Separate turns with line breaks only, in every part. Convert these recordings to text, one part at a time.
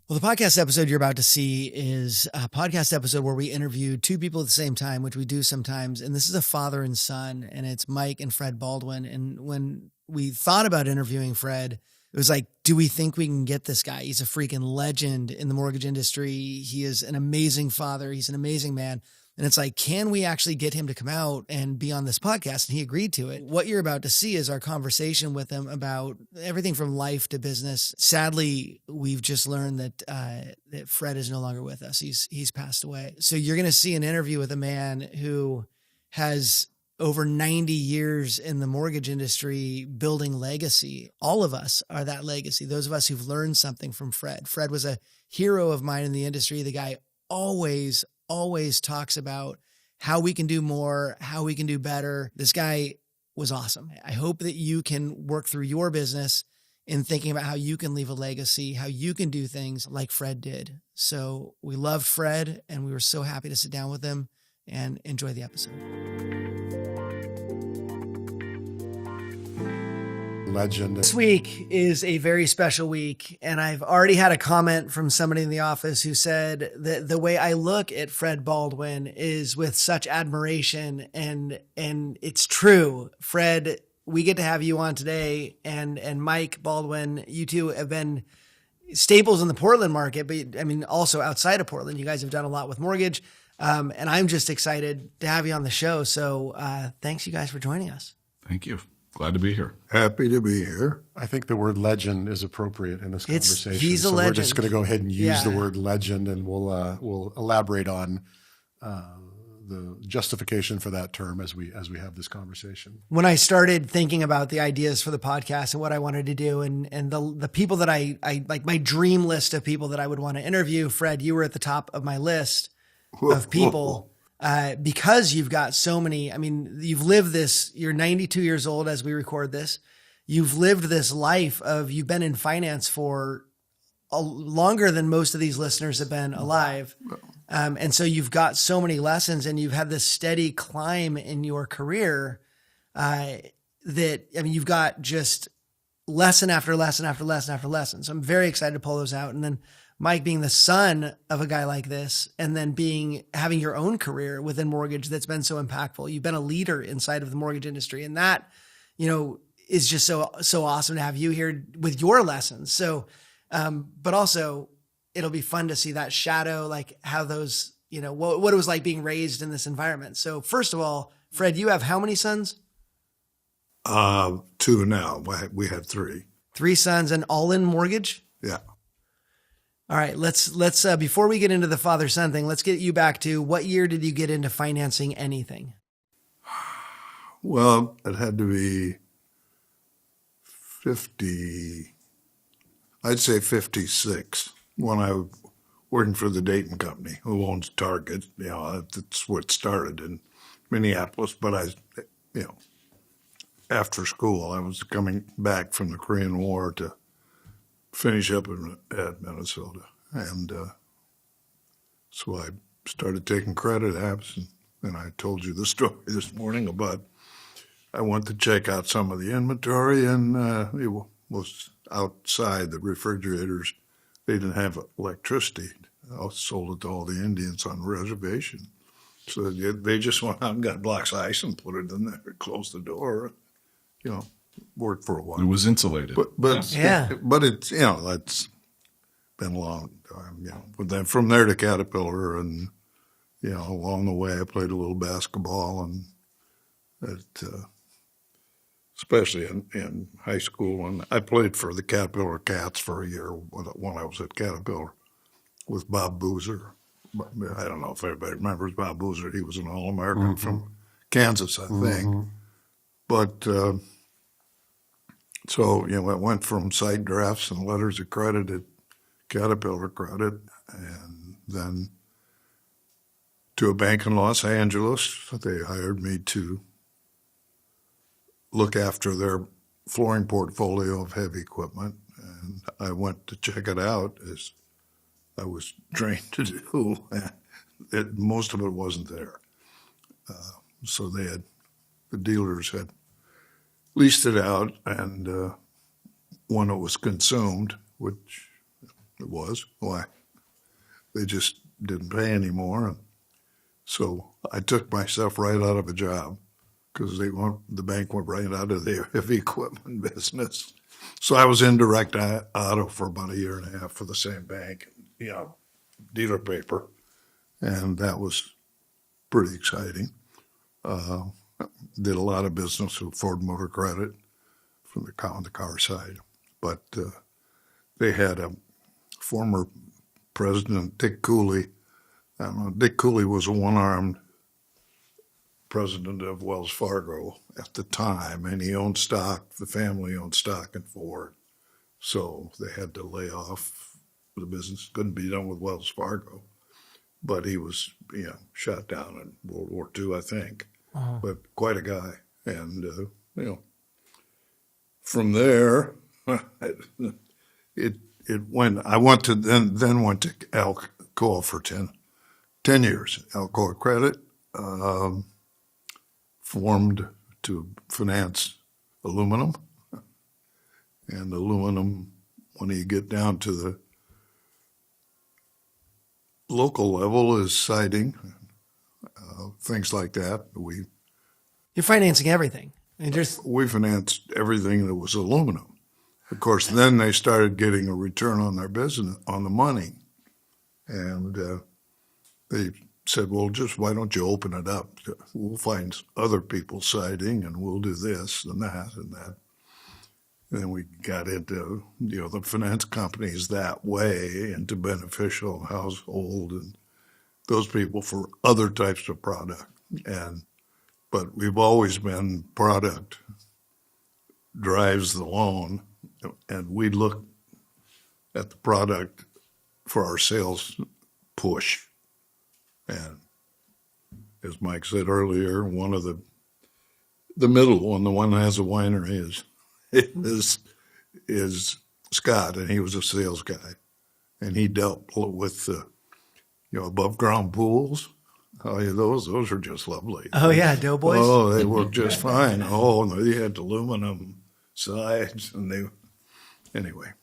Well, the podcast episode you're about to see is a podcast episode where we interviewed two people at the same time, which we do sometimes. And this is a father and son, and it's Mike and Fred Baldwin. And when we thought about interviewing Fred, it was like, do we think we can get this guy? He's a freaking legend in the mortgage industry. He is an amazing father. He's an amazing man. And it's like, can we actually get him to come out and be on this podcast? And he agreed to it. What you're about to see is our conversation with him about everything from life to business. Sadly, we've just learned that Fred is no longer with us. He's passed away. So you're going to see an interview with a man who has over 90 years in the mortgage industry building legacy. All of us are that legacy. Those of us who've learned something from Fred. Fred was a hero of mine in the industry. The guy always talks about how we can do more, how we can do better. This guy was awesome. I hope that you can work through your business in thinking about how you can leave a legacy, how you can do things like Fred did. So we loved Fred, and we were so happy to sit down with him and enjoy the episode.
Legend.
This week is a very special week, and I've already had a comment from somebody in the office who said that the way I look at Fred Baldwin is with such admiration, and it's true. Fred, we get to have you on today, and Mike Baldwin, you two have been staples in the Portland market, but I mean also outside of Portland. You guys have done a lot with mortgage, and I'm just excited to have you on the show. So thanks you guys for joining us.
Thank you. Glad to be here.
Happy to be here. I think the word legend is appropriate in this conversation.
He's a
so
legend.
We're just going to go ahead and use the word legend, and we'll elaborate on the justification for that term as we have this conversation.
When I started thinking about the ideas for the podcast and what I wanted to do, and the people that I like, my dream list of people that I would want to interview, Fred, you were at the top of my list of people. Because you've got so many, I mean, you've lived this, you're 92 years old as we record this. You've lived this life of, you've been in finance for longer than most of these listeners have been alive. And so you've got so many lessons, and you've had this steady climb in your career that, I mean, you've got just lesson after lesson after lesson after lesson. So I'm very excited to pull those out. And then Mike, being the son of a guy like this, and then having your own career within mortgage that's been so impactful. You've been a leader inside of the mortgage industry, and that, is just so awesome to have you here with your lessons. So, but also it'll be fun to see that shadow, like how those, what it was like being raised in this environment. So first of all, Fred, you have how many sons?
2 now. We had 3.
3 sons, and all in mortgage?
Yeah.
All right, let's before we get into the father-son thing, let's get you back to what year did you get into financing anything?
Well, it had to be I'd say 56, when I was working for the Dayton company, who owns Target. That's what started in Minneapolis. But after school, I was coming back from the Korean War to finish up at Minnesota. And so I started taking credit apps, and I told you the story this morning about I went to check out some of the inventory, and it was outside the refrigerators. They didn't have electricity. I sold it to all the Indians on the reservation. So they just went out and got blocks of ice and put it in there, closed the door, worked for a while.
It was insulated.
But it's that's been a long time. But then from there to Caterpillar, and along the way I played a little basketball, and especially in high school, and I played for the Caterpillar Cats for a year when I was at Caterpillar with Bob Boozer. I don't know if everybody remembers Bob Boozer. He was an All-American from Kansas, I think. But so, it went from site drafts and letters of credit at Caterpillar Credit, and then to a bank in Los Angeles. They hired me to look after their flooring portfolio of heavy equipment, and I went to check it out, as I was trained to do. Most of it wasn't there. So the dealers had leased it out, and when it was consumed, which It was. Why? They just didn't pay anymore. And so I took myself right out of a job because the bank went right out of the heavy equipment business. So I was in direct auto for about a year and a half for the same bank, dealer paper. And that was pretty exciting. Did a lot of business with Ford Motor Credit from the car side. But they had a former president, Dick Cooley. I don't know, Dick Cooley was a one-armed president of Wells Fargo at the time, and he owned stock. The family owned stock in Ford. So they had to lay off the business. Couldn't be done with Wells Fargo. But he was, shot down in World War II, I think.
Uh-huh.
But quite a guy. And, from there, it went, I went to, then went to Alcoa for 10 years. Alcoa Credit, formed to finance aluminum. And aluminum, when you get down to the local level, is siding, things like that.
You're financing everything.
We financed everything that was aluminum. Of course, then they started getting a return on their business, on the money. And they said, well, just why don't you open it up? We'll find other people siding, and we'll do this and that and that. And then we got into, the finance companies that way, into beneficial household and those people for other types of product. But we've always been product drives the loan, and we look at the product for our sales push. And as Mike said earlier, one of the middle one, the one that has a winery, is Scott, and he was a sales guy, and he dealt with above ground pools. Oh, yeah, those are just lovely.
Oh yeah, doughboys.
Oh, they work just fine. Oh, no, they had aluminum sides, and anyway.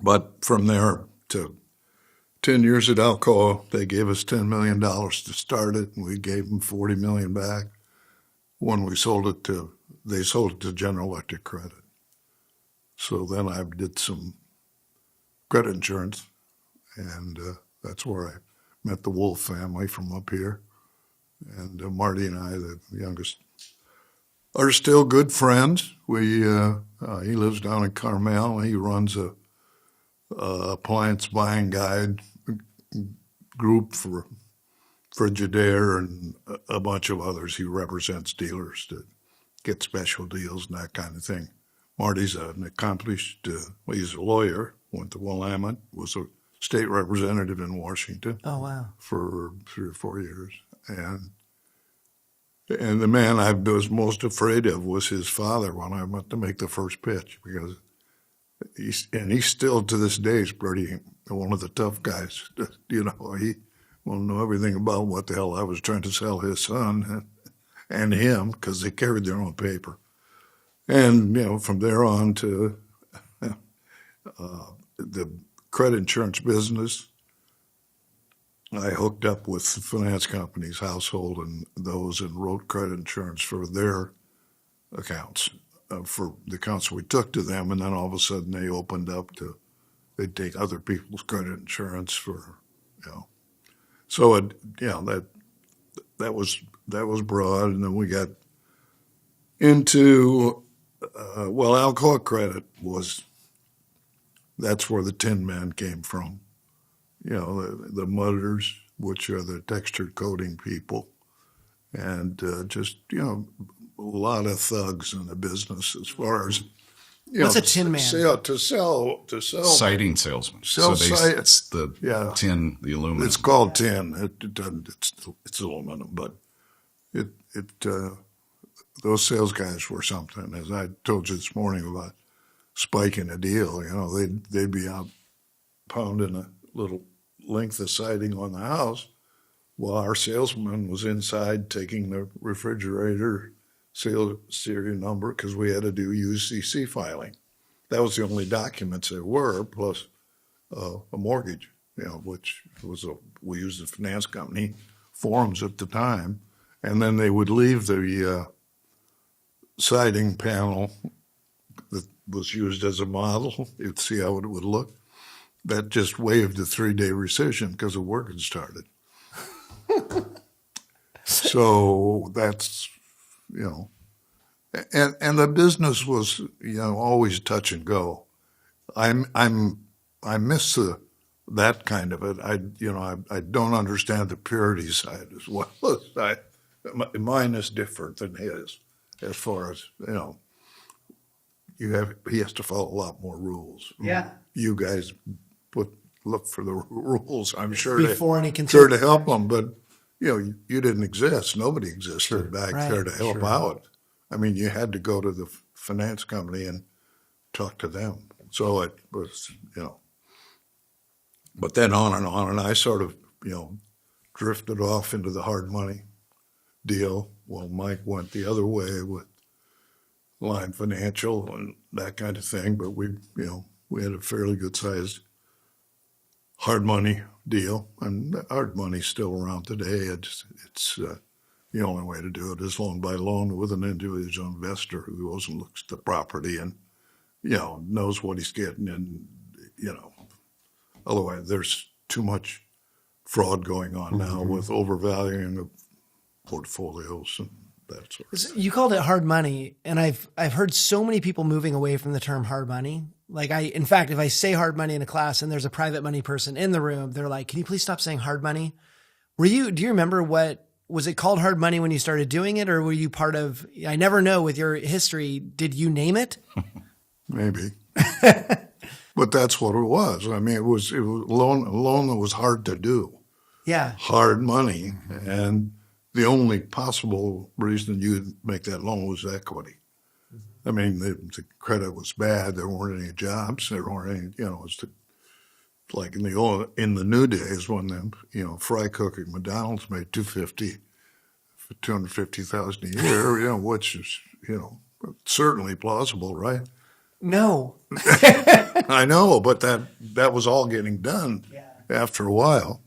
But from there to 10 years at Alcoa, they gave us $10 million to start it, and we gave them $40 million back when they sold it to General Electric Credit. So then I did some credit insurance, and that's where I met the Wolf family from up here. And Marty and I, the youngest, are still good friends. He lives down in Carmel. He runs a appliance buying guide group for Frigidaire and a bunch of others. He represents dealers to get special deals and that kind of thing. Marty's an accomplished, he's a lawyer, went to Willamette, was a state representative in Washington.
Oh, wow.
For 3 or 4 years. And the man I was most afraid of was his father when I went to make the first pitch, because he's still to this day is pretty one of the tough guys. He won't know everything about what the hell I was trying to sell his son and him, because they carried their own paper. And from there on to the credit insurance business, I hooked up with the finance company's household and wrote credit insurance for their accounts, for the accounts we took to them, and then all of a sudden they opened up they'd take other people's credit insurance for, So that was broad, and then we got into Alcoa Credit that's where the Tin Man came from. The mudders, which are the textured coating people, and just a lot of thugs in the business as far as
what's a Tin Man?
To sell
Siding salesman.
It's
the tin, the aluminum.
It's called tin. It doesn't. It's aluminum, but those sales guys were something. As I told you this morning about spiking a deal, they'd be out pounding a little length of siding on the house while our salesman was inside taking the refrigerator serial number, because we had to do UCC filing. That was the only documents there were, plus a mortgage, which was we used the finance company forms at the time, and then they would leave the siding panel that was used as a model. You'd see how it would look. That just waived the 3-day rescission because the work had started. So that's, and the business was, always touch and go. I miss that kind of it. I don't understand the purity side as well. Mine is different than his, as far as he has to follow a lot more rules.
Yeah.
You guys look for the rules. I'm sure
Before any
sure to help them, but you didn't exist. Nobody existed back
Right.
there to help out. I mean, you had to go to the finance company and talk to them. So it was, but then on, and I sort of, drifted off into the hard money deal. Well, Mike went the other way with Line Financial and that kind of thing, but we had a fairly good sized hard money deal, and hard money's still around today. It's the only way to do it is loan by loan with an individual investor who goes and looks at the property and knows what he's getting, and otherwise there's too much fraud going on now with overvaluing of portfolios and that sort of thing.
You called it hard money, and I've heard so many people moving away from the term hard money. Like in fact, if I say hard money in a class and there's a private money person in the room, they're like, "Can you please stop saying hard money?" Do you remember was it called hard money when you started doing it, or were you part of, I never know with your history, did you name it?
Maybe. But that's what it was. I mean, it was a loan that was hard to do.
Yeah.
Hard money. And the only possible reason you'd make that loan was equity. I mean, the credit was bad. There weren't any jobs. There weren't any, it was like in the new days when fry cook at McDonald's made $250,000 a year, which is, certainly plausible, right?
No.
I know, but that was all getting done after a while.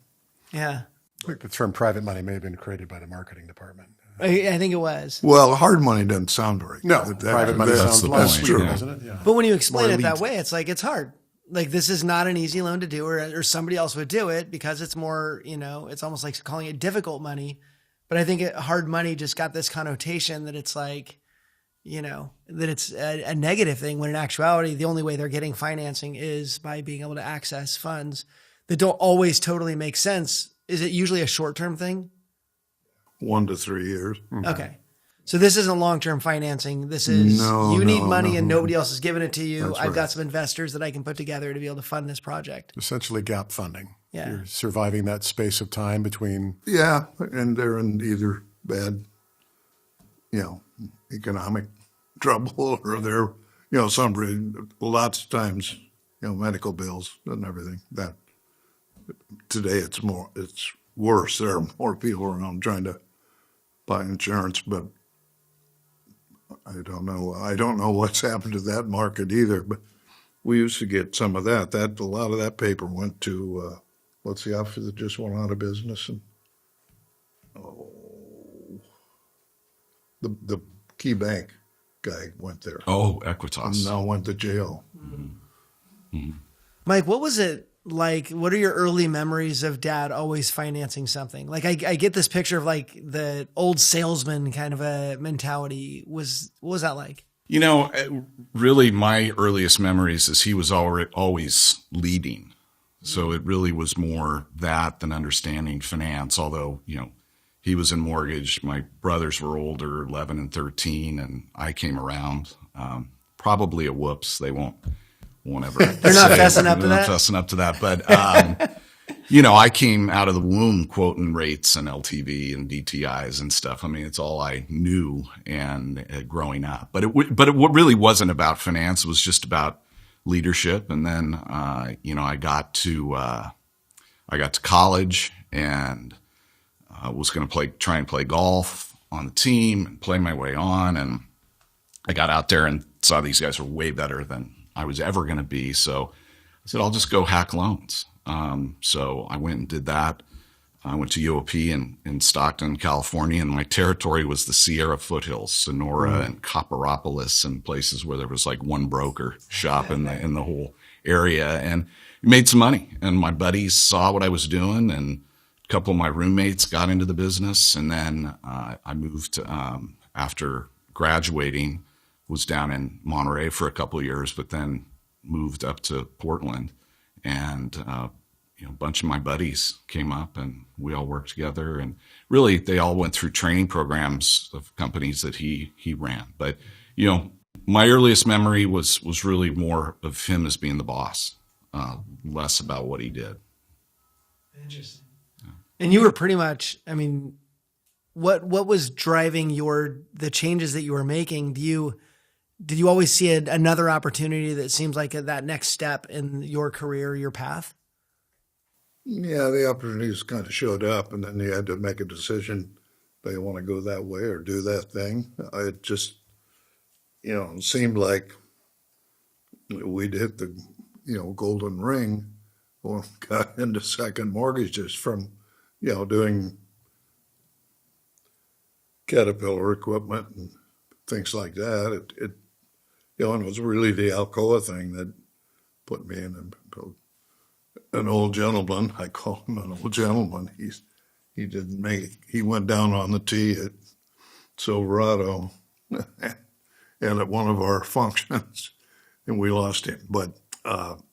Yeah.
I think the term private money may have been created by the marketing department.
I think it was.
Well, hard money doesn't sound very
No,
good.
private money
that's
sounds
the
less
point,
true,
yeah.
doesn't it? Yeah.
But when you explain
More
it that
elite.
way, it's like, it's hard. Like, this is not an easy loan to do, or somebody else would do it because it's more, it's almost like calling it difficult money. But I think hard money just got this connotation that it's like, that it's a negative thing, when in actuality, the only way they're getting financing is by being able to access funds that don't always totally make sense. Is it usually a short-term thing?
1 to 3 years.
Okay. So this isn't long-term financing. This is you need money and nobody else is giving it to you.
That's
I've
right.
got some investors that I can put together to be able to fund this project.
Essentially gap funding.
Yeah.
You're surviving that space of time between.
Yeah, and they're in either bad, economic trouble, or they're, lots of times, medical bills and everything. That today it's worse. There are more people around trying to buy insurance, but I don't know what's happened to that market either. But we used to get some of that. A lot of that paper went to what's the outfit that just went out of business, and the key bank guy went there.
Oh,
And
Equitas.
now went to jail.
Mike, what was it like? What are your early memories of Dad always financing something? Like, I get this picture of like the old salesman kind of a mentality. What was that like?
Really, my earliest memories is he was always leading. So it really was more that than understanding finance, although, he was in mortgage. My brothers were older, 11 and 13, and I came around. Probably a whoops. They won't ever.
They're not fessing up to
They're
that?
not fessing up to that. But, I came out of the womb quoting rates and LTV and DTIs and stuff. I mean, it's all I knew and growing up. But what really wasn't about finance. It was just about leadership. And then, I got to college and was going to try and play golf on the team and play my way on. And I got out there and saw these guys were way better than I was ever going to be. So I said, I'll just go hack loans. So I went and did that. I went to UOP in Stockton, California, and my territory was the Sierra foothills, Sonora and Copperopolis, and places where there was like one broker shop in the whole area, and made some money. And my buddies saw what I was doing, and a couple of my roommates got into the business. And then I moved after graduating, was down in Monterey for a couple of years, but then moved up to Portland, and a bunch of my buddies came up and we all worked together, and really they all went through training programs of companies that he ran. But, my earliest memory was really more of him as being the boss, less about what he did.
Interesting. Yeah. And you were pretty much, what was driving the changes that you were making? Did you always see another opportunity that seems like that next step in your career, your path?
Yeah, the opportunities kind of showed up, and then you had to make a decision. Do you want to go that way or do that thing? It just, seemed like we'd hit the, golden ring when we got into second mortgages from, doing Caterpillar equipment and things like that. And it was really the Alcoa thing that put me in an old gentleman. I call him an old gentleman. He went down on the tee at Silverado and at one of our functions, and we lost him. But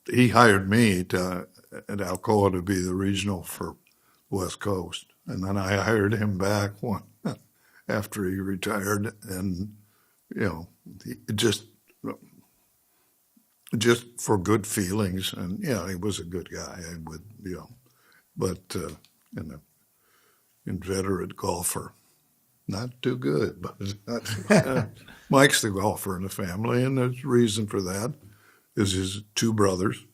he hired me at Alcoa to be the regional for West Coast. And then I hired him back after he retired, and, just for good feelings. And, he was a good guy, but an inveterate golfer. Not too good, but Mike's the golfer in the family, and the reason for that is his two brothers.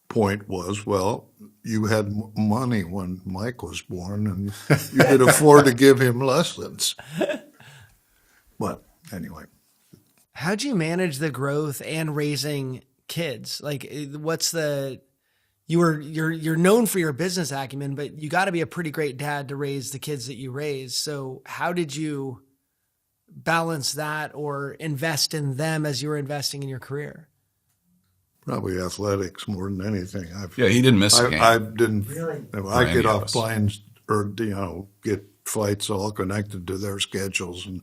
Point was, well, you had money when Mike was born, and you could afford to give him lessons. But anyway.
How'd you manage the growth and raising kids? Like, you're known for your business acumen, but you got to be a pretty great dad to raise the kids that you raise. So how did you balance that or invest in them as you were investing in your career?
Probably athletics more than anything.
He didn't miss a game.
I didn't.
Really?
I get off planes or get flights all connected to their schedules, and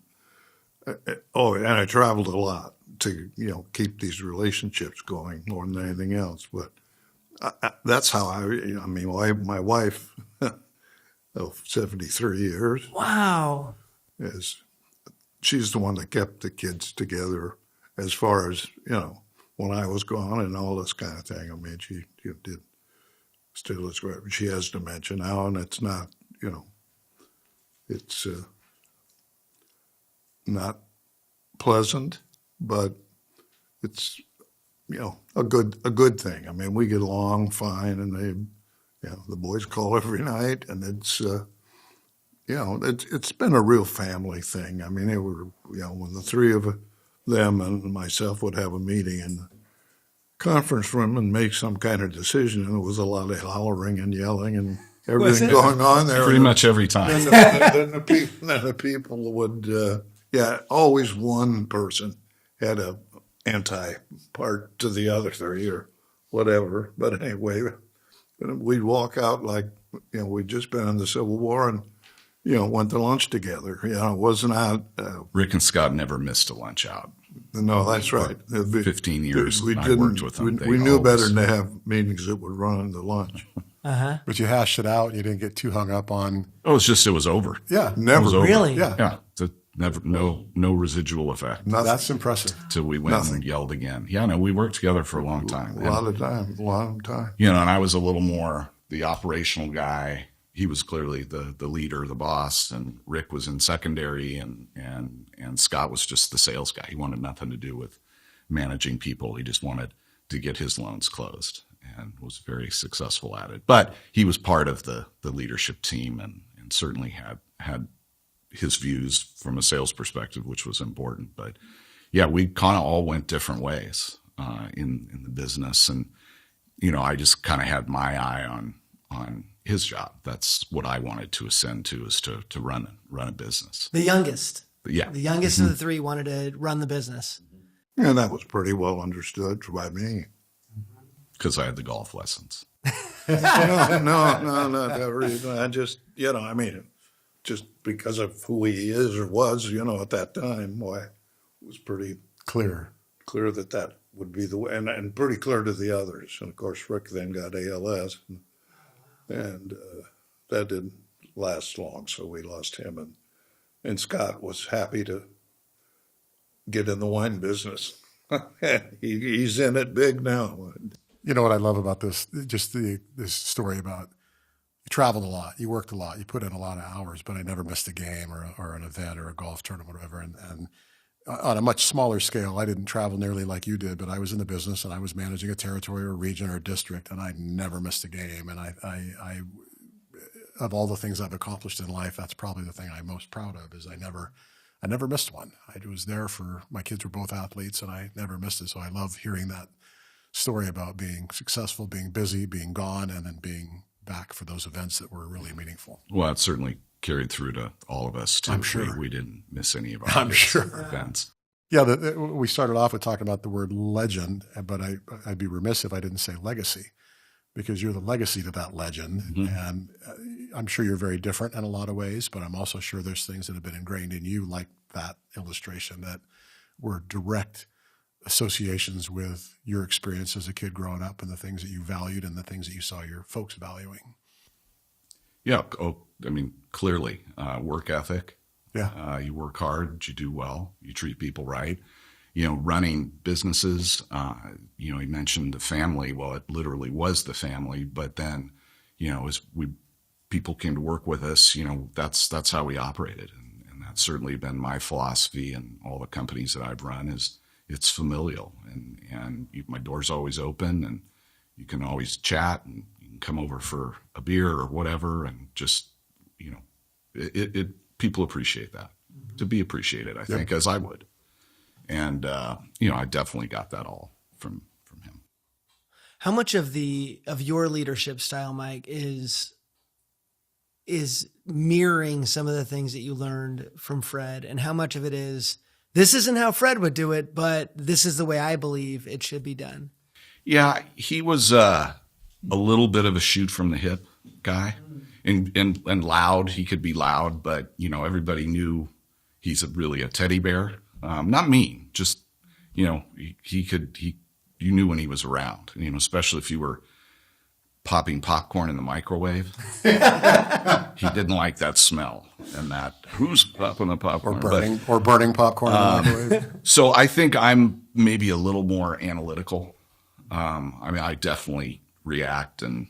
I traveled a lot to keep these relationships going more than anything else. But that's how my wife of 73 years.
Wow.
She's the one that kept the kids together as far as when I was gone and all this kind of thing. She did still is great. She has dementia now, and it's not, it's not pleasant, but it's, a good thing. We get along fine, and the boys call every night, and it's, it's been a real family thing. They were, when the three of them and myself would have a meeting in the conference room and make some kind of decision, and there was a lot of hollering and yelling and everything going on there.
Pretty much every time.
Then the people would, always one person had a anti-part to the other three or whatever. But anyway, we'd walk out like, we'd just been in the Civil War and, went to lunch together. It wasn't out.
Rick and Scott never missed a lunch out.
No, that's right.
15 years I worked with them.
We knew better than to have meetings that would run into lunch.
Uh-huh.
But you hashed it out. You didn't get too hung up on.
Oh, it was over.
Yeah,
never.
It was over.
Really?
Yeah.
Never, no residual effect.
That's impressive.
Till we went and yelled again. Yeah, no, we worked together for a long time.
A lot of time.
And I was a little more the operational guy. He was clearly the leader, the boss, and Rick was in secondary, and Scott was just the sales guy. He wanted nothing to do with managing people. He just wanted to get his loans closed and was very successful at it. But he was part of the leadership team and certainly had his views from a sales perspective, which was important. But yeah, we kind of all went different ways. in the business. And, I just kind of had my eye on his job. That's what I wanted to ascend to, is to run a business.
The youngest.
Yeah.
The youngest of the three wanted to run the business.
And that was pretty well understood by me.
Because I had the golf lessons.
No, not that reason. I just, just because of who he is or was, at that time, why it was pretty
Clear.
that would be the way, and pretty clear to the others. And of course, Rick then got ALS, and that didn't last long, so we lost him. And Scott was happy to get in the wine business. He's in it big now.
You know what I love about this? Just this story about you traveled a lot, you worked a lot, you put in a lot of hours, but I never missed a game or an event or a golf tournament or whatever. And on a much smaller scale, I didn't travel nearly like you did, but I was in the business and I was managing a territory or a region or a district, and I never missed a game. And I of all the things I've accomplished in life, that's probably the thing I'm most proud of, is I never missed one. I was there for, my kids were both athletes, and I never missed it. So I love hearing that story about being successful, being busy, being gone, and then being back for those events that were really meaningful.
Well, it certainly carried through to all of us, too.
I'm sure.
We didn't miss any of our events.
Yeah, we started off with talking about the word legend, but I'd be remiss if I didn't say legacy, because you're the legacy to that legend. Mm-hmm. And I'm sure you're very different in a lot of ways, but I'm also sure there's things that have been ingrained in you, like that illustration, that were direct associations with your experience as a kid growing up and the things that you valued and the things that you saw your folks valuing.
Yeah. Clearly, work ethic.
Yeah.
You work hard, you do well, you treat people right. Running businesses, you mentioned the family. Well, it literally was the family, but then, as people came to work with us, that's how we operated. And that's certainly been my philosophy in all the companies that I've run, is it's familial, and my door's always open, and you can always chat, and you can come over for a beer or whatever, and just, people appreciate that. Mm-hmm. To be appreciated, I think, as I would. And, I definitely got that all from him.
How much of your leadership style, Mike, is mirroring some of the things that you learned from Fred, and how much of it is, this isn't how Fred would do it, but this is the way I believe it should be done? Yeah,
he was a little bit of a shoot from the hip guy, and loud. He could be loud, but everybody knew he's really a teddy bear. Not mean, just you knew when he was around. Especially if you were popping popcorn in the microwave. He didn't like that smell and that who's popping the popcorn
or burning popcorn in the microwave.
So I think I'm maybe a little more analytical. I definitely react, and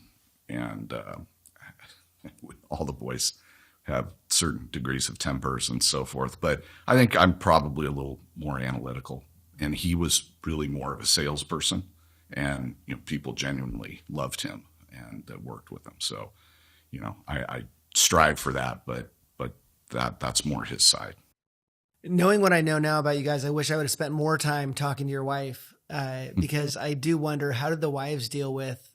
all the boys have certain degrees of tempers and so forth, but I think I'm probably a little more analytical, and he was really more of a salesperson, and people genuinely loved him and worked with him. So, I strive for that, but that's more his side.
Knowing what I know now about you guys, I wish I would have spent more time talking to your wife, because I do wonder, how did the wives deal with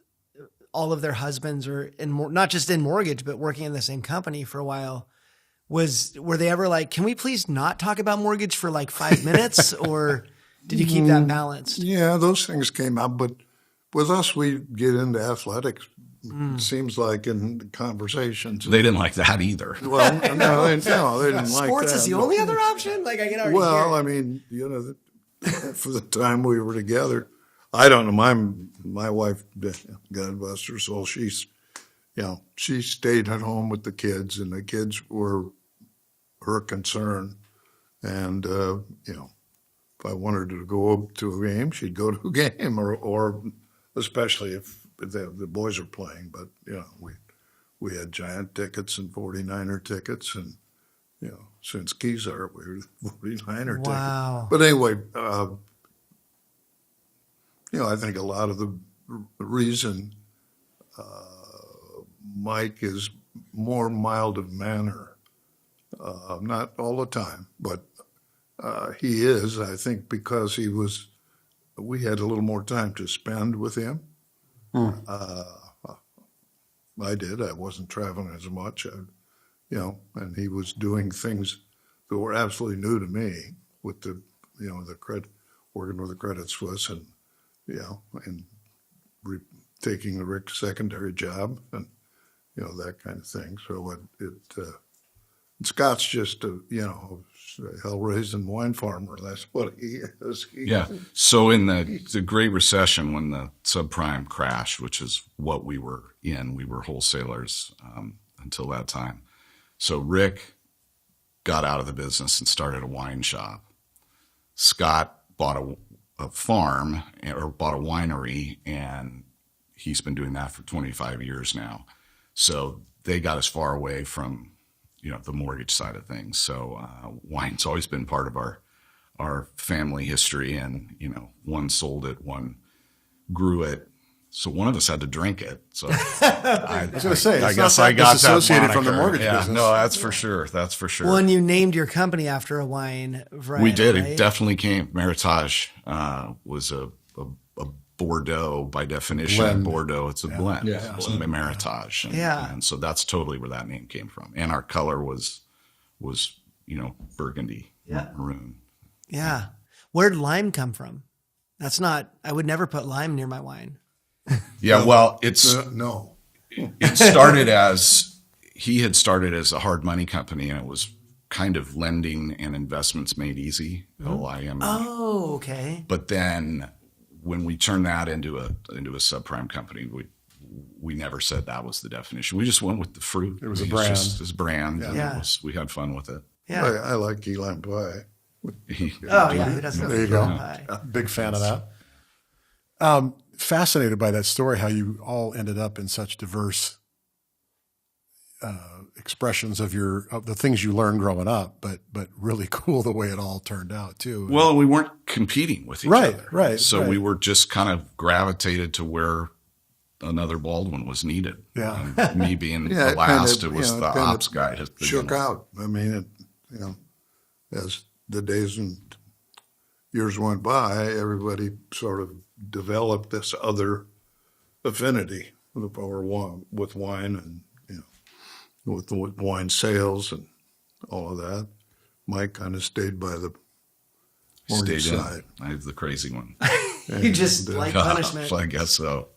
all of their husbands, or not just in mortgage, but working in the same company for a while? Were they ever like, can we please not talk about mortgage for like 5 minutes? Or did you keep that balanced?
Yeah, those things came up, but with us, we get into athletics. It seems like in the conversations.
They didn't like that either.
Well, no, they didn't like that.
Sports is the only other option? Like, I can already
hear. For the time we were together, I don't know. My wife, God bless her soul, she stayed at home with the kids, and the kids were her concern. And if I wanted her to go to a game, she'd go to a game, or especially if the boys are playing. But we had Giant tickets and 49er tickets, and since Kezar, we were 49er tickets.
Wow.
But anyway. I think a lot of the reason Mike is more mild of manner, not all the time, but he is, I think, because he was we had a little more time to spend with him. I did. I wasn't traveling as much, and he was doing things that were absolutely new to me with the working with the Credit Suisse and, and taking the Rick secondary job and, that kind of thing. So Scott's just a hell-raising wine farmer. That's what he is.
Yeah. So in the Great Recession, when the subprime crashed, which is what we were in, we were wholesalers until that time. So Rick got out of the business and started a wine shop. Scott bought a farm or bought a winery, and he's been doing that for 25 years now. So they got as far away from the mortgage side of things. So wine's always been part of our family history, and one sold it, one grew it. So one of us had to drink it. So
I was going to say,
I guess I got
disassociated
that
from the
moniker.
mortgage
Yeah,
business.
no, that's for sure. That's for sure.
Well, and you named your company after a wine variety.
We did.
Right?
It definitely came. Meritage was a Bordeaux by definition.
Blend.
Bordeaux, it's a blend.
Yeah.
It's a Meritage. And so that's totally where that name came from. And our color was burgundy, maroon.
Yeah. Where'd lime come from? I would never put lime near my wine.
Yeah, well,
No.
it started he had started as a hard money company, and it was kind of lending and investments made easy, LIME.
Oh, okay.
But then when we turned that into a subprime company, we never said that was the definition. We just went with the fruit.
It was a brand.
Just this brand.
Yeah.
And we had fun with it.
Yeah.
I like key lime pie.
Oh, yeah. Who doesn't?
There you go.
Pie?
Big fan of that. Fascinated by that story, how you all ended up in such diverse expressions of the things you learned growing up, but really cool the way it all turned out too.
Well, we weren't competing with each other.
Right.
So we were just kind of gravitated to where another Baldwin was needed.
Yeah.
And me being
Yeah,
the last,
it
it was the ops guy.
Shook out. I mean, as the days and years went by, everybody sort of developed this other affinity with wine and with wine sales and all of that. Mike kind of stayed by the orange side.
I was the crazy one.
You just like punishment.
I guess so.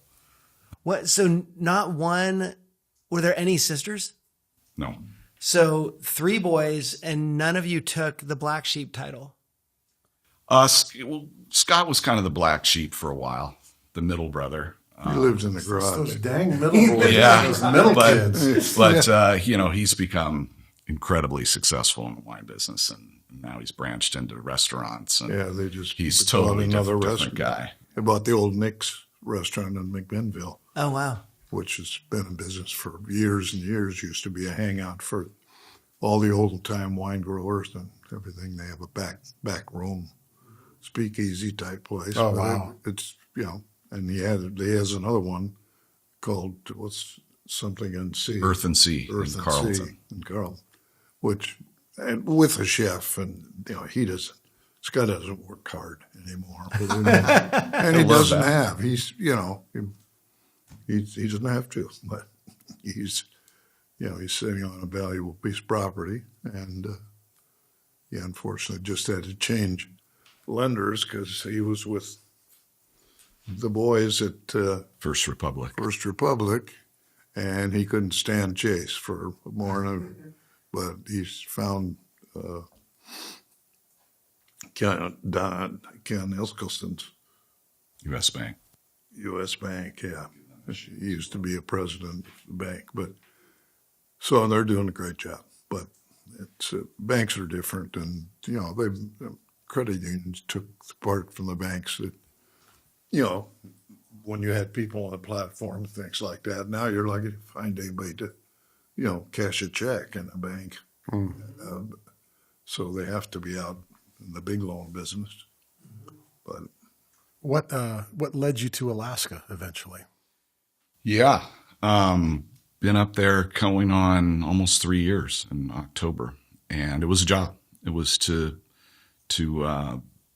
What? So not one. Were there any sisters?
No.
So 3 boys, and none of you took the black sheep title.
Scott was kind of the black sheep for a while, the middle brother.
He lives in the garage.
Those dang middle boys.
Yeah,
Those middle kids.
but he's become incredibly successful in the wine business, and now he's branched into restaurants. And
Yeah, they just
he's
bought
totally
another
different
restaurant.
guy.
They bought the old Nick's restaurant in McMinnville,
Oh, wow.
which has been in business for years and years. Used to be a hangout for all the old time wine growers and everything. They have a back room, speakeasy type place.
Oh,
But
wow.
It's and he has another one called what's something in Sea.
Earth and Sea
Earth
in
and
Carlton.
Sea in Carlton, and with a chef, and Scott doesn't work hard anymore, and he
love
doesn't
that.
have. He doesn't have to, but he's sitting on a valuable piece of property, and he unfortunately just had to change lenders because he was with the boys at
First Republic.
First Republic, and he couldn't stand Chase for more than, but he's found Ken Ilskelson's
U.S. Bank.
U.S. Bank, yeah. He used to be a president of the bank, but so they're doing a great job. But it's banks are different, and credit unions took the part from the banks that when you had people on the platform and things like that. Now you're lucky to find anybody to cash a check in a bank. So they have to be out in the big loan business. But
What led you to Alaska eventually?
Yeah. Been up there going on almost 3 years in October. And it was a job. It was to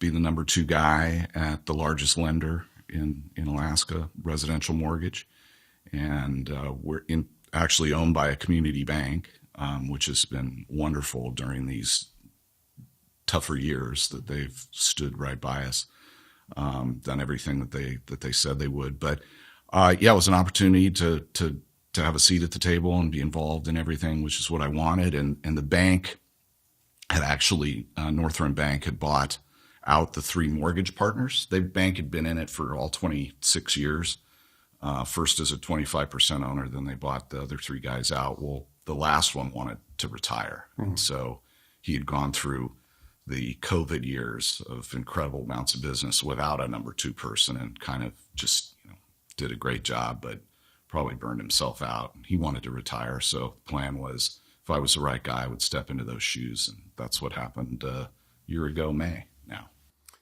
be the number 2 guy at the largest lender in Alaska, residential mortgage. And we're actually owned by a community bank, which has been wonderful during these tougher years that they've stood right by us, done everything that they said they would. But it was an opportunity to have a seat at the table and be involved in everything, which is what I wanted. And the bank had actually, Northern Bank had bought out the 3 mortgage partners. The bank had been in it for all 26 years. First as a 25% owner, then they bought the other 3 guys out. Well, the last one wanted to retire. And so he had gone through the COVID years of incredible amounts of business without a number 2 person, and kind of just did a great job, but probably burned himself out. He wanted to retire. So the plan was, if I was the right guy, I would step into those shoes. And that's what happened a year ago, May now.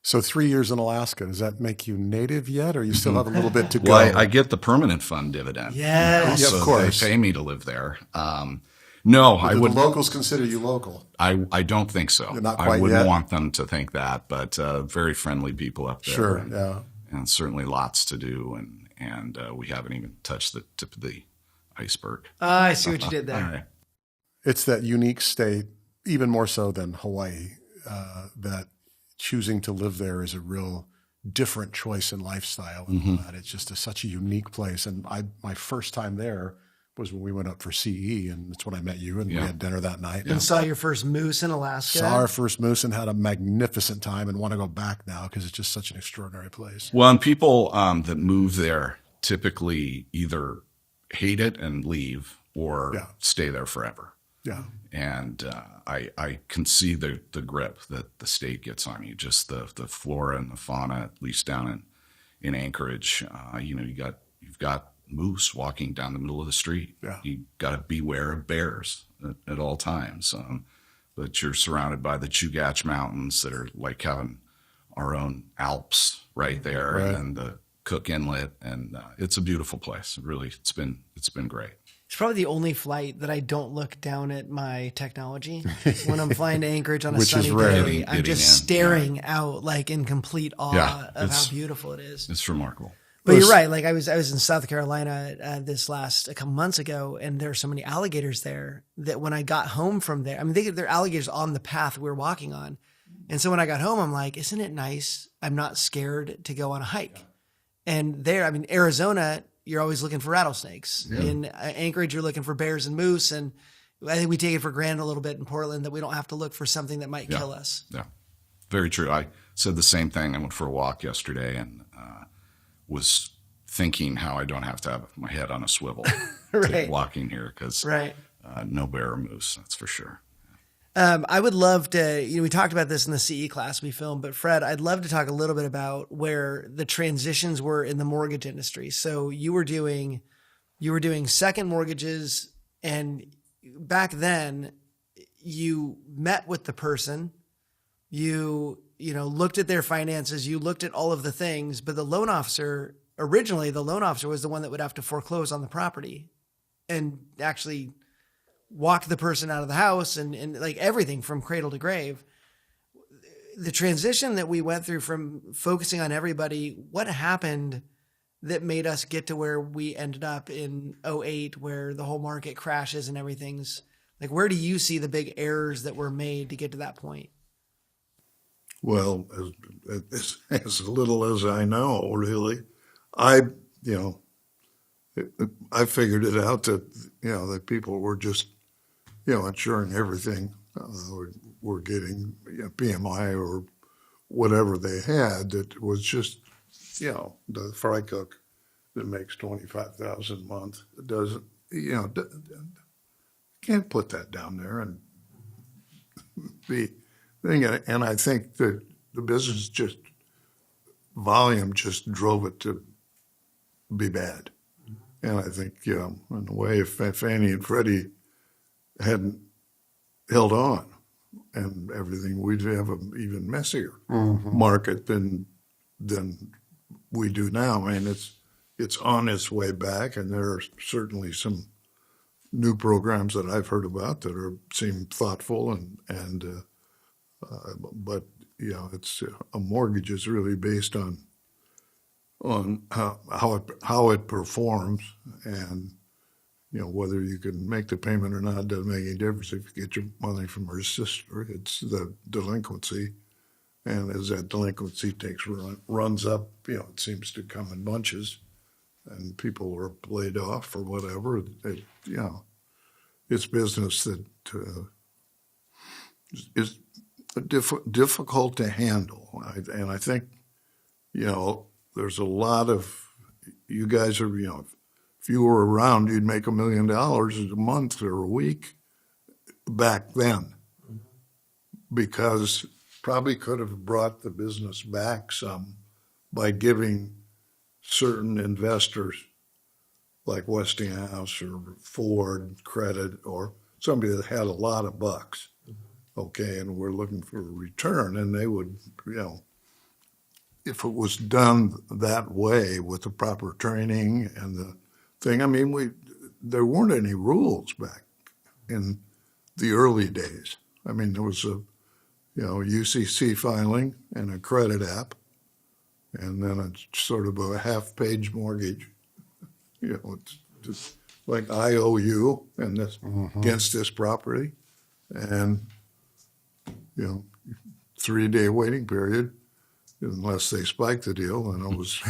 So 3 years in Alaska, does that make you native yet, or you still have a little bit to go?
Well, I get the permanent fund dividend.
Yes.
Yeah, of course.
They pay me to live there. No, I
Do
would.
the locals consider you local?
I don't think so.
Not
I
quite
wouldn't
yet?
want them to think that, but very friendly people up there.
Sure,
and,
yeah.
and certainly lots to do, and we haven't even touched the tip of the iceberg.
I see what you did there.
All right.
It's that unique state, even more so than Hawaii, that choosing to live there is a real different choice in lifestyle. And all that. It's just such a unique place. And my first time there was when we went up for CE, and that's when I met you, and we had dinner that night.
And saw your first moose in Alaska.
Saw our first moose and had a magnificent time, and want to go back now because it's just such an extraordinary place.
Well, and people that move there typically either hate it and leave, or stay there forever.
Yeah.
And I can see the grip that the state gets on you, just the flora and the fauna, at least down in Anchorage. You've got moose walking down the middle of the street.
Yeah.
You got to beware of bears at all times. But you're surrounded by the Chugach Mountains that are like having our own Alps right there,
Right.
and the Cook Inlet, and it's a beautiful place. Really, it's been great.
It's probably the only flight that I don't look down at my technology when I'm flying to Anchorage on a
Which is
sunny
rare.
day. I'm
Getting
just
in,
staring out like in complete awe of how
it's-
beautiful it is.
It's remarkable.
But you're right. Like I was in South Carolina a couple months ago, and there are so many alligators there that when I got home from there, I mean, there are alligators on the path we were walking on. And so when I got home, I'm like, isn't it nice? I'm not scared to go on a hike. And there, I mean, Arizona, you're always looking for rattlesnakes.
Yeah.
In Anchorage, you're looking for bears and moose. And I think we take it for granted a little bit in Portland that we don't have to look for something that might kill us.
Yeah, very true. I said the same thing. I went for a walk yesterday and was thinking how I don't have to have my head on a swivel
Right.
walking here, because
Right.
no bear or moose, that's for sure.
I would love to, we talked about this in the CE class we filmed, but Fred, I'd love to talk a little bit about where the transitions were in the mortgage industry. So you were doing second mortgages, and back then you met with the person, you looked at their finances, you looked at all of the things, but originally the loan officer was the one that would have to foreclose on the property and actually walk the person out of the house and like everything from cradle to grave. The transition that we went through from focusing on everybody, what happened that made us get to where we ended up in 2008, where the whole market crashes and everything's like, where do you see the big errors that were made to get to that point?
Well, as little as I know, really, I figured it out that that people were just insuring everything, were getting PMI or whatever they had. That was just the fry cook that makes $25,000 a month doesn't can't put that down there and be. And I think that the business volume just drove it to be bad. And I think, in a way, if Fannie and Freddie hadn't held on and everything, we'd have an even messier market than we do now. I mean, it's on its way back, and there are certainly some new programs that I've heard about that seem thoughtful but it's a mortgage is really based on how it performs, and whether you can make the payment or not doesn't make any difference. If you get your money from her sister, it's the delinquency, and as that delinquency runs up, it seems to come in bunches, and people are laid off or whatever. It's business that is difficult to handle, and I think there's a lot of you guys are if you were around, you'd make $1 million a month or a week back then, because probably could have brought the business back some by giving certain investors like Westinghouse or Ford credit, or somebody that had a lot of bucks, okay, and we're looking for a return, and they would, if it was done that way with the proper training and the thing. I mean, there weren't any rules back in the early days. I mean, there was a UCC filing and a credit app, and then a sort of a half-page mortgage. It's just like IOU and this against this property, and 3-day waiting period, unless they spiked the deal, and it was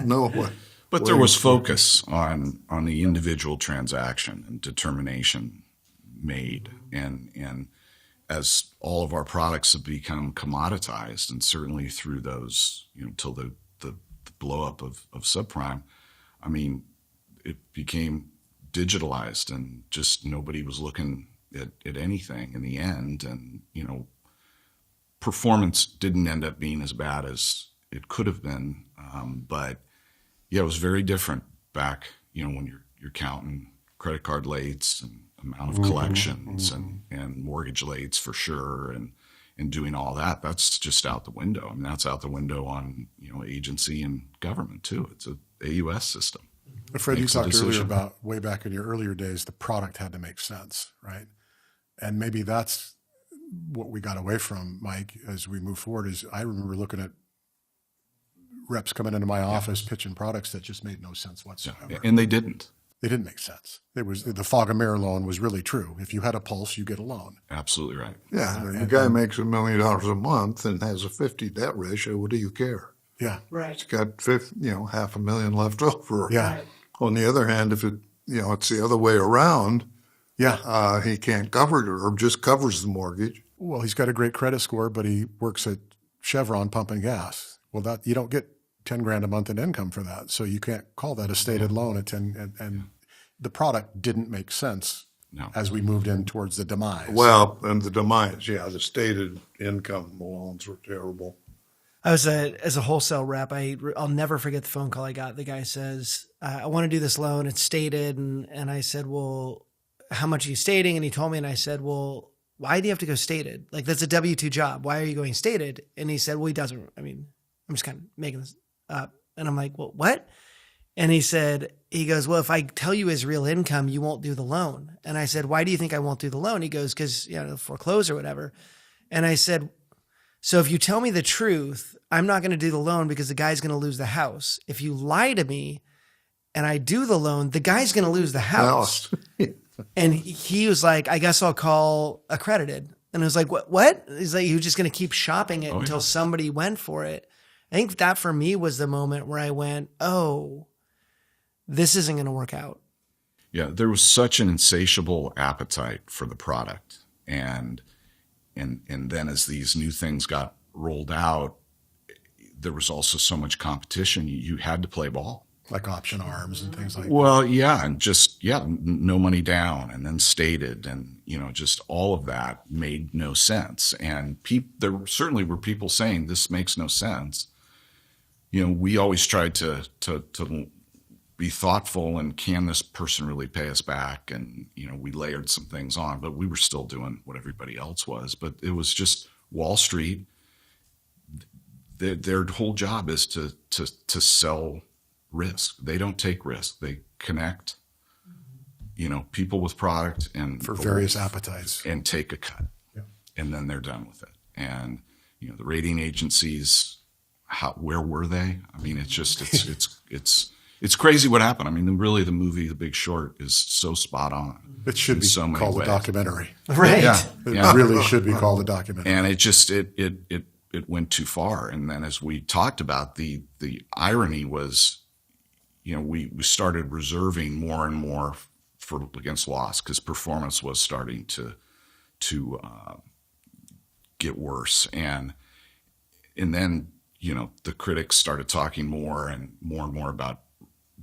no way.
But there was focus on the individual transaction and determination made, and as all of our products have become commoditized, and certainly through those, till the blow up of subprime, I mean, it became digitalized, and just nobody was looking at anything in the end, and performance didn't end up being as bad as it could have been, but yeah, it was very different back, when you're counting credit card lates and amount of collections and mortgage lates for sure, and doing all that. That's just out the window. I mean, that's out the window on, agency and government too. It's a AUS system.
Fred, you talked earlier about way back in your earlier days, the product had to make sense, right? And maybe that's what we got away from, Mike, as we move forward. Is I remember looking at reps coming into my office pitching products that just made no sense whatsoever.
Yeah. And they didn't.
They didn't make sense. It was the fog and mirror loan was really true. If you had a pulse, you get a loan.
Absolutely right.
Yeah, and the guy makes $1 million a month and has a 50 debt ratio. What do you care?
Yeah,
right. He's got $500,000 left over.
Yeah. Right.
On the other hand, if it's the other way around, he can't cover it or just covers the mortgage.
Well, he's got a great credit score, but he works at Chevron pumping gas. Well, that you don't get $10,000 a month in income for that, so you can't call that a stated loan at 10. And the product didn't make sense as we moved in towards the demise.
Well, and the demise, the stated income loans were terrible.
I was as a wholesale rep, I'll never forget the phone call I got. The guy says, I want to do this loan. It's stated. And I said, well, how much are you stating? And he told me, and I said, well, why do you have to go stated? Like, that's a W-2 job. Why are you going stated? And he said, well, he doesn't. I mean, I'm just kind of making this up. And I'm like, well, what? And he goes, well, if I tell you his real income, you won't do the loan. And I said, why do you think I won't do the loan? He goes, because, foreclose or whatever. And I said, so if you tell me the truth, I'm not going to do the loan because the guy's going to lose the house. If you lie to me and I do the loan, the guy's going to lose the house. And he was like, I guess I'll call accredited. And I was like, what? He's like, you're just going to keep shopping it until somebody went for it. I think that for me was the moment where I went, oh, this isn't going to work out.
Yeah, there was such an insatiable appetite for the product. And then as these new things got rolled out, there was also so much competition. You had to play ball.
Like option arms and things like that.
Well, yeah, and just, no money down and then stated, and, just all of that made no sense. And there certainly were people saying this makes no sense. We always tried to be thoughtful, and can this person really pay us back? And, we layered some things on, but we were still doing what everybody else was. But it was just Wall Street. Their whole job is to sell risk. They don't take risk. They connect, people with product and
for various appetites,
and take a cut, and then they're done with it. And the rating agencies, where were they? I mean, it's just, it's crazy what happened. I mean, really the movie, The Big Short, is so spot on.
It should be
so
called
ways.
a documentary.
Right.
Yeah.
It really should be called a documentary.
And it just, it went too far. And then as we talked about, the irony was, we started reserving more and more against loss because performance was starting to get worse. And then, the critics started talking more and more about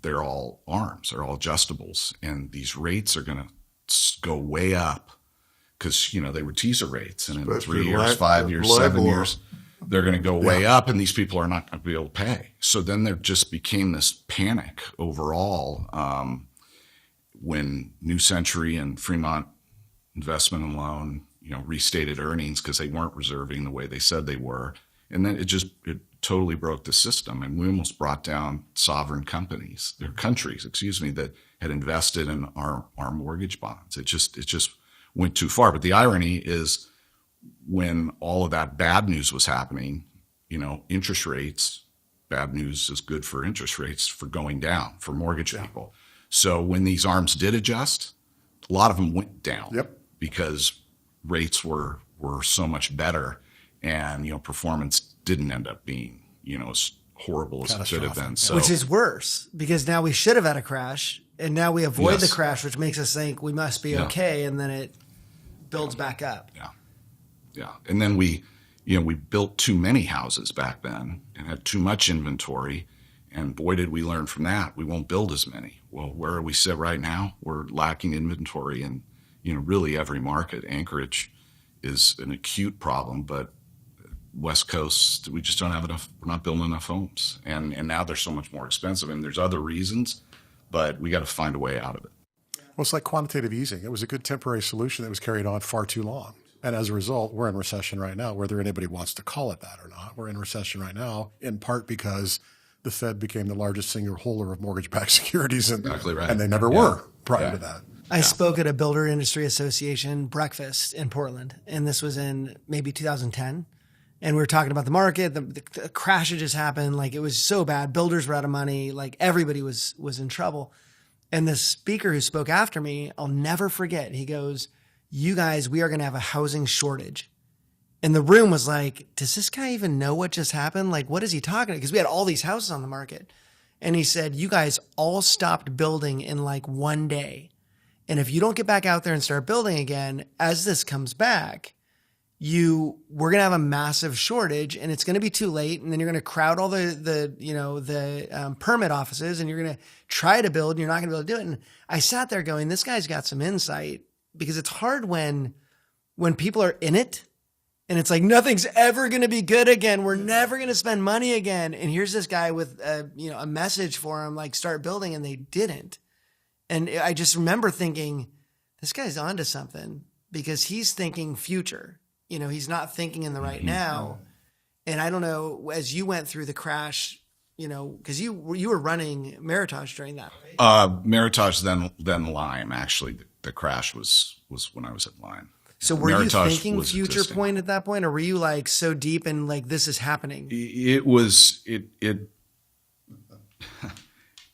they're all arms, they're all adjustables. And these rates are going to go way up because, they were teaser rates. And in
Especially
3 years, 5 years,
LIBOR.
7 years, they're going to go way up and these people are not going to be able to pay. So then there just became this panic overall when New Century and Fremont Investment and Loan, restated earnings because they weren't reserving the way they said they were. And then it totally broke the system. And we almost brought down sovereign countries that had invested in our mortgage bonds. It just went too far. But the irony is when all of that bad news was happening, interest rates, bad news is good for interest rates for going down for mortgage people. So when these arms did adjust, a lot of them went down because rates were so much better and, performance didn't end up being, as horrible as it should have been. So,
which is worse because now we should have had a crash and now we avoid the
Yes.
crash, which makes us think we must be okay. And then it builds back up.
Yeah. And then we built too many houses back then and had too much inventory. And boy, did we learn from that. We won't build as many. Well, where are we sit right now? We're lacking inventory in, really every market. Anchorage is an acute problem, but West Coast, we just don't have enough. We're not building enough homes. And now they're so much more expensive. And there's other reasons, but we got to find a way out of it.
Well, it's like quantitative easing. It was a good temporary solution that was carried on far too long. And as a result, we're in recession right now, whether anybody wants to call it that or not. We're in recession right now, in part because the Fed became the largest single holder of mortgage-backed securities,
Exactly right.
and they never were prior to that.
I spoke at a Builder Industry Association breakfast in Portland, and this was in maybe 2010. And we were talking about the market, the crash had just happened. Like, it was so bad. Builders were out of money. Like, everybody was in trouble. And the speaker who spoke after me, I'll never forget. He goes, "You guys, we are going to have a housing shortage." And the room was like, does this guy even know what just happened? Like, what is he talking about? Because we had all these houses on the market. And he said, "You guys all stopped building in like one day. And if you don't get back out there and start building again, as this comes back, we're going to have a massive shortage and it's going to be too late. And then you're going to crowd all the permit offices and you're going to try to build and you're not going to be able to do it." And I sat there going, this guy's got some insight, because it's hard when people are in it and it's like, nothing's ever going to be good again. We're never going to spend money again. And here's this guy with a message for him, like, start building, and they didn't. And I just remember thinking, this guy's onto something, because he's thinking future. He's not thinking in the right now. And I don't know, as you went through the crash, because you were running Meritage during that, right?
Meritage, then Lime. Actually, the crash was when I was at Lime.
So were
Meritage
you thinking future
existing.
point at that point, or were you like so deep and like, this is happening?
It was.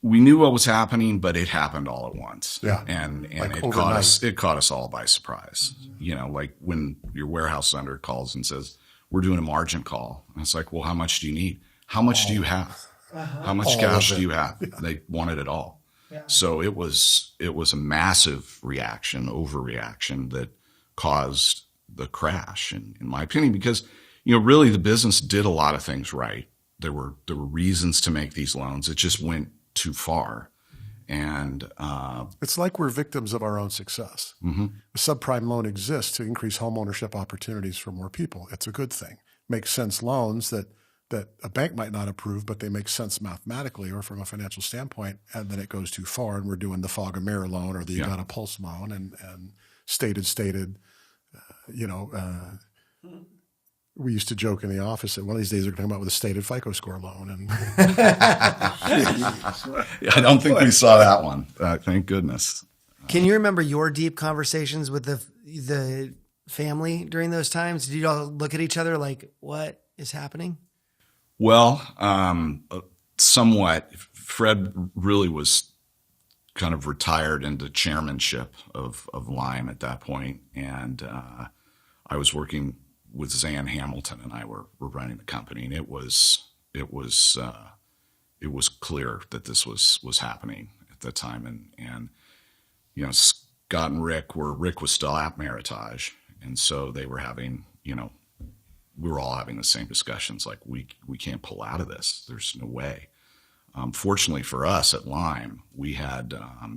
We knew what was happening, but it happened all at once.
Yeah.
And
Like
it
overnight.
caught us all by surprise. Like when your warehouse lender calls and says, "We're doing a margin call." And it's like, well, how much do you need? How much do you have? How much
All
cash
of it.
do you have? They wanted it all. Yeah. So it was a massive overreaction that caused the crash, in my opinion, because, really the business did a lot of things right. There were reasons to make these loans. It just went too far. And
It's like we're victims of our own success.
Mm-hmm.
A subprime loan exists to increase home ownership opportunities for more people. It's a good thing. Makes sense loans that a bank might not approve, but they make sense mathematically or from a financial standpoint, and then it goes too far, and we're doing the fog and mirror loan or the you got a pulse loan and stated. We used to joke in the office that one of these days we're talking about with a stated FICO score loan. And
I don't think we saw that one. Thank goodness.
Can you remember your deep conversations with the family during those times? Did you all look at each other like, what is happening?
Well, somewhat. Fred really was kind of retired into chairmanship of Lime at that point, and I was working with Zan Hamilton, and I were running the company, and it was clear that this was happening at that time, and you know, Scott and Rick was still at Meritage, and so they were having, you know, we were all having the same discussions, like we can't pull out of this. There's no way. Fortunately for us at Lime, we had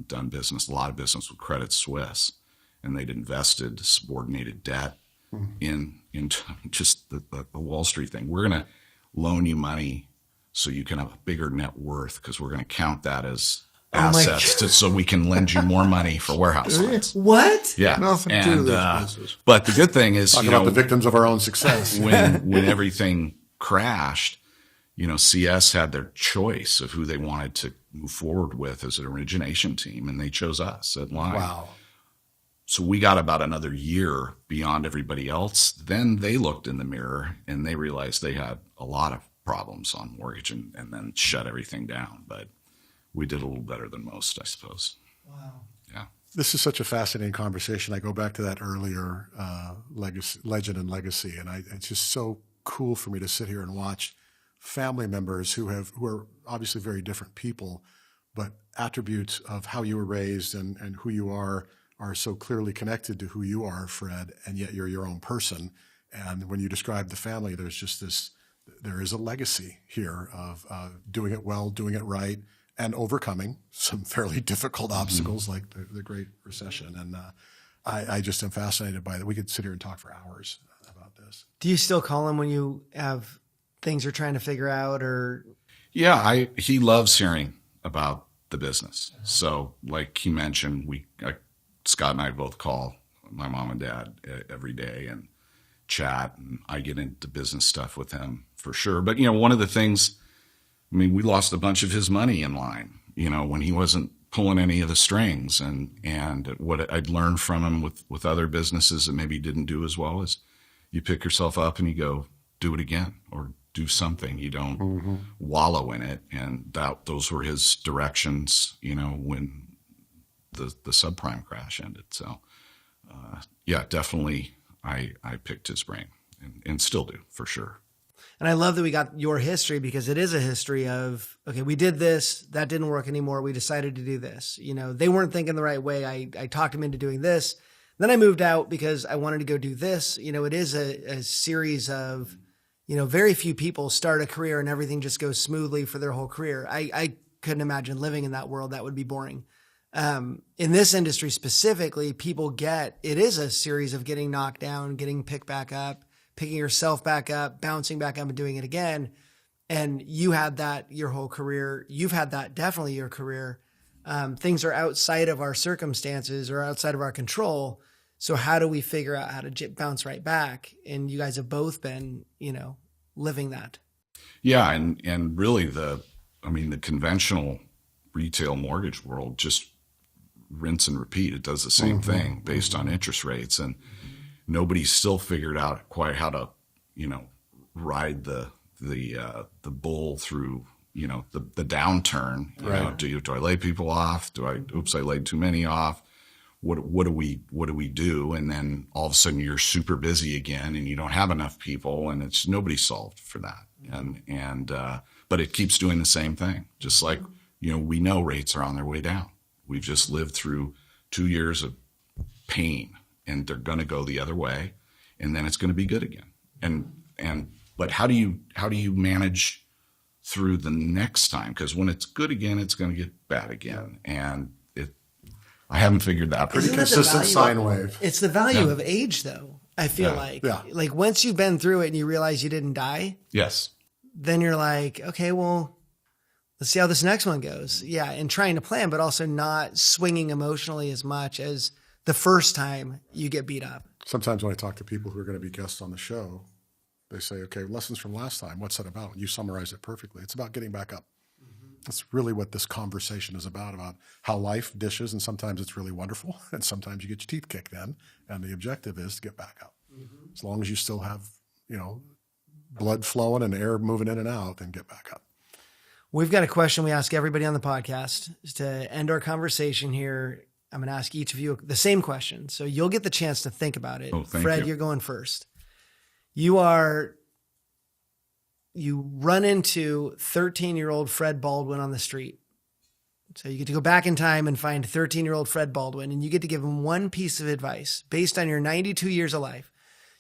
done a lot of business with Credit Suisse, and they'd invested subordinated debt in just the Wall Street thing. We're going to loan you money so you can have a bigger net worth, because we're going to count that as assets so we can lend you more money for warehouse lines.
What?
Yeah.
Nothing to this business.
But the good thing is,
Talking about the victims of our own success.
when everything crashed, you know, CS had their choice of who they wanted to move forward with as an origination team, and they chose us at Lime.
Wow.
So we got about another year beyond everybody else. Then they looked in the mirror and they realized they had a lot of problems on mortgage, and then shut everything down. But we did a little better than most, I suppose.
Wow.
Yeah.
This is such a fascinating conversation. I go back to that earlier legend and legacy, and it's just so cool for me to sit here and watch family members who are obviously very different people, but attributes of how you were raised and who you are so clearly connected to who you are, Fred, and yet you're your own person. And when you describe the family, there's just there is a legacy here of doing it well, doing it right, and overcoming some fairly difficult obstacles like the Great Recession. And I just am fascinated by that. We could sit here and talk for hours about this.
Do you still call him when you have things you're trying to figure out, or?
Yeah, he loves hearing about the business. So like he mentioned, Scott and I both call my mom and dad every day and chat, and I get into business stuff with him for sure. But, you know, one of the things, I mean, we lost a bunch of his money in Lime, you know, when he wasn't pulling any of the strings. And what I'd learned from him with other businesses that maybe didn't do as well is you pick yourself up and you go, do it again, or do something. You don't wallow in it. And those were his directions, you know, when the subprime crash ended. So, yeah, definitely I picked his brain and still do, for sure.
And I love that we got your history, because it is a history of, okay, we did this, that didn't work anymore, we decided to do this. You know, they weren't thinking the right way. I talked them into doing this. Then I moved out because I wanted to go do this. You know, it is a series of, you know, very few people start a career and everything just goes smoothly for their whole career. I couldn't imagine living in that world. That would be boring. In this industry specifically, it is a series of getting knocked down, getting picked back up, picking yourself back up, bouncing back up and doing it again. And you had that your whole career. You've had that definitely your career. Things are outside of our circumstances or outside of our control. So how do we figure out how to bounce right back? And you guys have both been, you know, living that.
Yeah. And really the conventional retail mortgage world just rinse and repeat. It does the same thing based on interest rates, and nobody's still figured out quite how to, you know, ride the bull through, you know, the downturn. You know, do I lay people off? I laid too many off? What do we do? And then all of a sudden you're super busy again and you don't have enough people, and it's nobody's solved for that. And but it keeps doing the same thing. Just like, you know, we know rates are on their way down. We've just lived through 2 years of pain, and they're going to go the other way, and then it's going to be good again. But how do you manage through the next time? Because when it's good again, it's going to get bad again, and I haven't figured that out.
Pretty consistent sine wave.
It's the value of age, though. I feel like once you've been through it and you realize you didn't die,
yes,
then you're like, okay, well, let's see how this next one goes. Yeah, and trying to plan, but also not swinging emotionally as much as the first time you get beat up.
Sometimes when I talk to people who are going to be guests on the show, they say, okay, lessons from last time, what's that about? You summarize it perfectly. It's about getting back up. That's really what this conversation is about how life dishes, and sometimes it's really wonderful, and sometimes you get your teeth kicked in, and the objective is to get back up. As long as you still have, blood flowing and air moving in and out, then get back up.
We've got a question we ask everybody on the podcast to end our conversation here. I'm going to ask each of you the same question, so you'll get the chance to think about it.
Oh, thank
Fred,
you.
you're going first. You run into 13-year-old Fred Baldwin on the street. So you get to go back in time and find 13-year-old Fred Baldwin, and you get to give him one piece of advice based on your 92 years of life.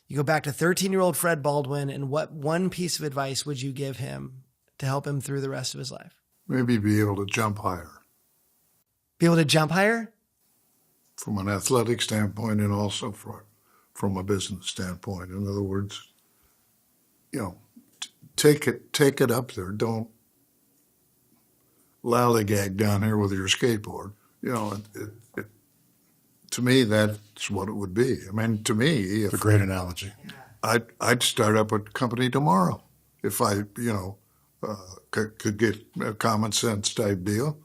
You go back to 13-year-old Fred Baldwin, and what one piece of advice would you give him to help him through the rest of his life?
Maybe be able to jump higher
Be able to jump higher?
from an athletic standpoint and also from a business standpoint. In other words, take it up there. Don't lollygag down here with your skateboard. To me, that's what it would be. I mean, to me,
It's a great analogy.
I'd start up a company tomorrow if I, could get a common sense type deal.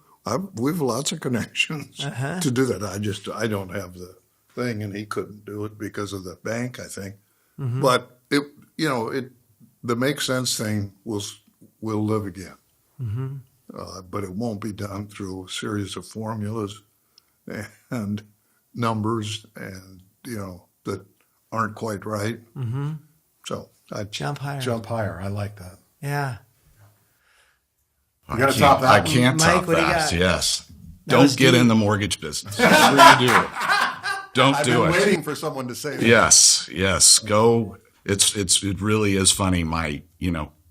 We've lots of connections to do that. I don't have the thing, and he couldn't do it because of the bank, I think. Mm-hmm. But the make sense thing will live again. Mm-hmm. But it won't be done through a series of formulas and numbers and that aren't quite right. Mm-hmm. So I'd
Jump higher.
Jump higher. I like that.
Yeah.
You got to top that.
I can't
Mike,
top
what do you
that.
got?
Yes.
That was
Don't get
deep.
in the mortgage business. That's what you do. Don't
I've
do
been
it.
waiting for someone to say that.
Yes. Go. It really is funny. My,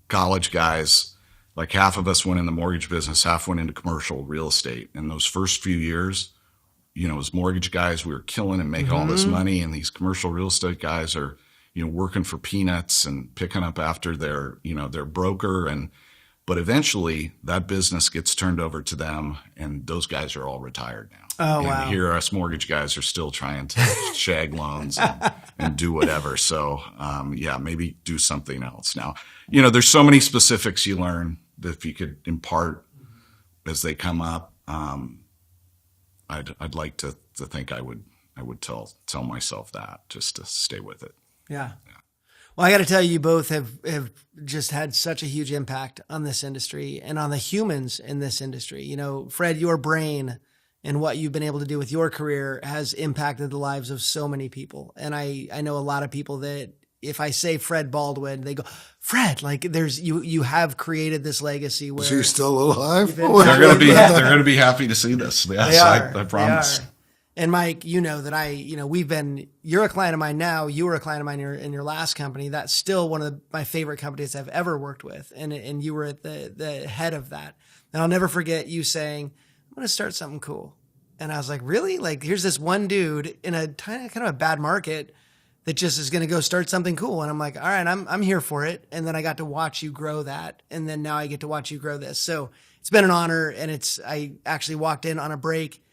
college guys, like half of us went in the mortgage business, half went into commercial real estate. And those first few years, as mortgage guys, we were killing and making all this money. And these commercial real estate guys are, working for peanuts and picking up after their broker. But eventually that business gets turned over to them, and those guys are all retired now.
Oh,
and
wow.
here us mortgage guys are still trying to shag loans and do whatever. So, maybe do something else. Now, there's so many specifics you learn that if you could impart as they come up, I'd like to think I would tell myself that, just to stay with it.
Yeah. Well, I got to tell you, both have just had such a huge impact on this industry and on the humans in this industry. Fred, your brain and what you've been able to do with your career has impacted the lives of so many people. And I know a lot of people that if I say Fred Baldwin, they go, Fred, like you have created this legacy where
Is he still alive?
They're going to be happy to see this. Yes, I promise.
They are. And Mike, that you're a client of mine now. You were a client of mine in your last company. That's still one of my favorite companies I've ever worked with. And you were at the head of that. And I'll never forget you saying, I'm going to start something cool. And I was like, really? Like, here's this one dude in a kind of a bad market that just is going to go start something cool. And I'm like, all right, I'm here for it. And then I got to watch you grow that. And then now I get to watch you grow this. So it's been an honor. And I actually walked in on a break